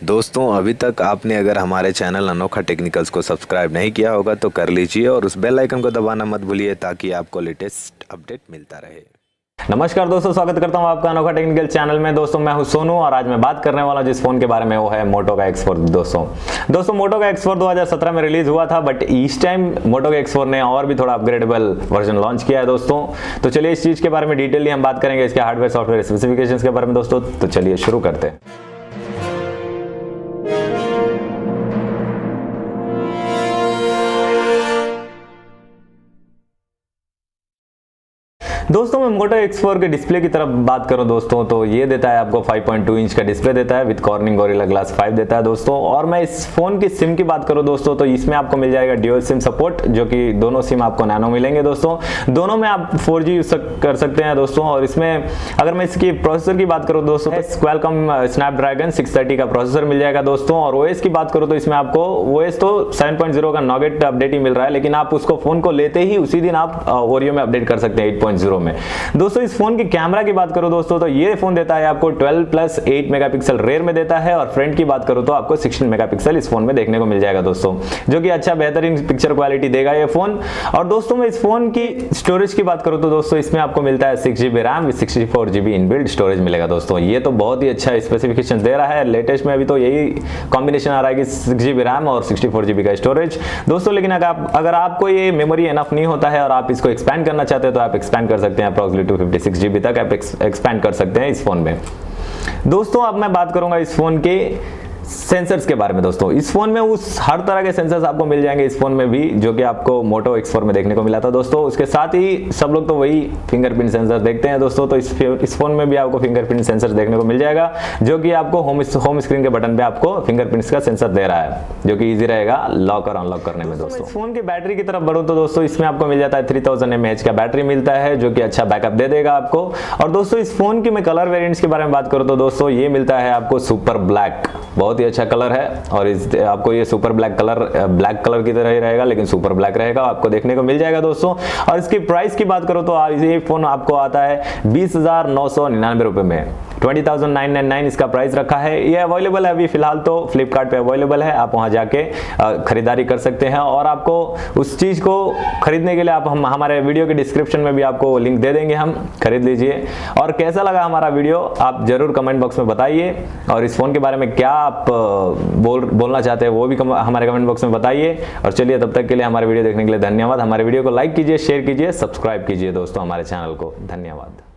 दोस्तों अभी तक आपने अगर हमारे चैनल अनोखा टेक्निकल्स को सब्सक्राइब नहीं किया होगा तो कर लीजिए और उस बेल आइकन को दबाना मत भूलिए ताकि आपको लेटेस्ट अपडेट मिलता रहे। नमस्कार दोस्तों, स्वागत करता हूं आपका अनोखा टेक्निकल चैनल में। दोस्तों मैं हूं सोनू और आज मैं बात करने वाला जिस फोन के बारे में वो है मोटो का X4। दोस्तों मोटो का X4 2017 में रिलीज हुआ था, बट इस टाइम मोटो का X4 ने और भी थोड़ा अपग्रेडेबल वर्जन लॉन्च किया है दोस्तों। तो चलिए इस चीज के बारे में डिटेली हम बात करेंगे, इसके हार्डवेयर सॉफ्टवेयर स्पेसिफिकेशंस के बारे में दोस्तों। तो चलिए शुरू करते हैं। दोस्तों मैं मोटो X4 के डिस्प्ले की तरफ बात करूं दोस्तों, तो ये देता है आपको 5.2 इंच का डिस्प्ले देता है विद कॉर्निंग गोरिल्ला ग्लास 5 देता है दोस्तों। और मैं इस फोन की सिम की बात करूं दोस्तों, तो इसमें आपको मिल जाएगा ड्यूअल सिम सपोर्ट, जो कि दोनों सिम आपको नैनो मिलेंगे दोस्तों। दोनों में आप 4G यूज कर सकते हैं दोस्तों। और इसमें अगर मैं इसकी प्रोसेसर की बात करूँ दोस्तों, क्वालकॉम स्नैपड्रैगन 630 का प्रोसेसर मिल जाएगा दोस्तों। और OS की बात करूँ तो इसमें आपको OS तो 7.0 का नॉगेट अपडेट ही मिल रहा है, लेकिन आप उसको फोन को लेते ही उसी दिन आप ओरियो में अपडेट कर सकते हैं 8.0 में दोस्तों। इस फोन की कैमरा की बात करो दोस्तों, तो ये फोन देता है आपको 12+8 मेगापिक्सल रेयर में देता है। और फ्रंट की बात करो तो आपको 16 मेगापिक्सल इस फोन में देखने को मिल जाएगा दोस्तों, जो कि अच्छा बेहतरीन पिक्चर क्वालिटी देगा ये फोन। और दोस्तों मैं इस फोन की स्टोरेज की बात करूं तो दोस्तों इसमें आपको मिलता है 6GB RAM with 64GB inbuilt storage मिलेगा दोस्तों। ये तो बहुत ही अच्छा स्पेसिफिकेशन दे रहा है। लेटेस्ट में अभी तो यही कॉम्बिनेशन आ रहा है कि 6GB रैम और 64GB का स्टोरेज दोस्तों। लेकिन अगर आपको ये मेमोरी एनफ नहीं होता है और आप इसको एक्सपैंड करना चाहते हैं तो आप एक्सपैंड कर सकते हैं, 256GB तक आप एक्सपैंड कर सकते हैं इस फोन में दोस्तों। अब मैं बात करूंगा इस फोन के सेंसर्स के बारे में दोस्तों। इस फोन में उस हर तरह के सेंसर्स आपको मिल जाएंगे इस फोन में भी, जो कि आपको मोटो X4 में देखने को मिला था दोस्तों। उसके साथ ही सब लोग तो वही फिंगरप्रिंट सेंसर देखते हैं दोस्तों, तो इस फोन में भी आपको फिंगरप्रिंट सेंसर देखने को मिल जाएगा, जो कि आपको होम स्क्रीन के बटन पे आपको फिंगरप्रिंट्स का सेंसर दे रहा है, जो कि ईजी रहेगा लॉक और अनलॉक करने में दोस्तों। इस फोन की बैटरी की तरफ बढ़ो तो दोस्तों इसमें आपको मिल जाता है 3000 mAh का बैटरी मिलता है, जो कि अच्छा बैकअप दे देगा आपको। और दोस्तों इस फोन की मैं कलर वेरिएंट्स के बारे में बात करूँ तो दोस्तों ये मिलता है आपको सुपर ब्लैक, बहुत ही अच्छा कलर है। और आपको ये super black colour black colour की तरह ही रहेगा, लेकिन सुपर ब्लैक रहेगा, आपको देखने को मिल जाएगा दोस्तों। और इसकी प्राइस की बात करो तो ये फोन आपको आता है 20,999 रुपए में, 20,999 इसका प्राइस रखा है। ये अवेलेबल है अभी फिलहाल तो फ्लिपकार्ट पे अवेलेबल है, आप वहां जाके खरीदारी कर सकते हैं। और आपको उस चीज को खरीदने के लिए हम हमारे वीडियो के डिस्क्रिप्शन में भी आपको लिंक दे देंगे, हम खरीद लीजिए। और कैसा लगा हमारा वीडियो आप जरूर कमेंट बॉक्स में बताइए, और इस फोन के बारे में क्या आप बोलना चाहते हैं वो भी हमारे कमेंट बॉक्स में बताइए। और चलिए तब तक के लिए हमारे वीडियो देखने के लिए धन्यवाद। हमारे वीडियो को लाइक कीजिए, शेयर कीजिए, सब्सक्राइब कीजिए दोस्तों हमारे चैनल को। धन्यवाद।